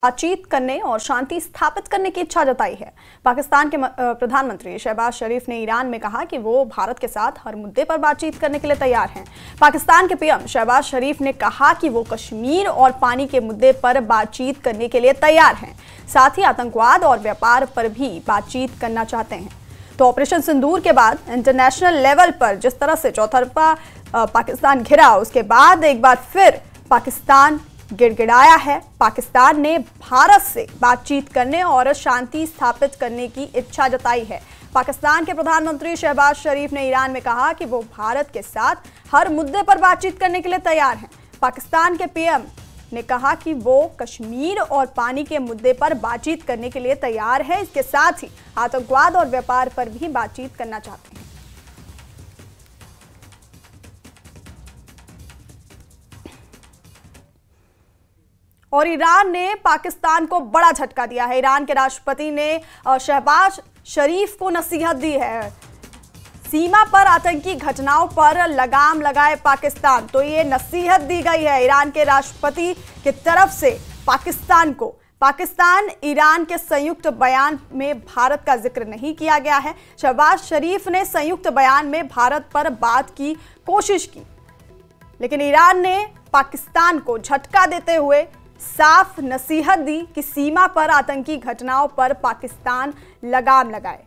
बातचीत करने और शांति स्थापित करने की इच्छा जताई है। पाकिस्तान के प्रधानमंत्री शहबाज शरीफ ने ईरान में कहा कि वो भारत के साथ हर मुद्दे पर बातचीत करने के लिए तैयार हैं। पाकिस्तान के पीएम शहबाज शरीफ ने कहा कि वो कश्मीर और पानी के मुद्दे पर बातचीत करने के लिए तैयार हैं, साथ ही आतंकवाद और व्यापार पर भी बातचीत करना चाहते हैं। तो ऑपरेशन सिंदूर के बाद इंटरनेशनल लेवल पर जिस तरह से चौतरफा पाकिस्तान घिरा, उसके बाद एक बार फिर पाकिस्तान गिड़गिड़ाया है। पाकिस्तान ने भारत से बातचीत करने और शांति स्थापित करने की इच्छा जताई है। पाकिस्तान के प्रधानमंत्री शहबाज शरीफ ने ईरान में कहा कि वो भारत के साथ हर मुद्दे पर बातचीत करने के लिए तैयार हैं। पाकिस्तान के पीएम ने कहा कि वो कश्मीर और पानी के मुद्दे पर बातचीत करने के लिए तैयार है। इसके साथ ही आतंकवाद और व्यापार पर भी बातचीत करना चाहते हैं। और ईरान ने पाकिस्तान को बड़ा झटका दिया है। ईरान के राष्ट्रपति ने शहबाज शरीफ को नसीहत दी है। सीमा पर आतंकी घटनाओं पर लगाम लगाए पाकिस्तान, तो ये नसीहत दी गई है ईरान के राष्ट्रपति की तरफ से पाकिस्तान को। पाकिस्तान ईरान के संयुक्त बयान में भारत का जिक्र नहीं किया गया है। शहबाज शरीफ ने संयुक्त बयान में भारत पर बात की कोशिश की, लेकिन ईरान ने पाकिस्तान को झटका देते हुए साफ नसीहत दी कि सीमा पर आतंकी घटनाओं पर पाकिस्तान लगाम लगाए।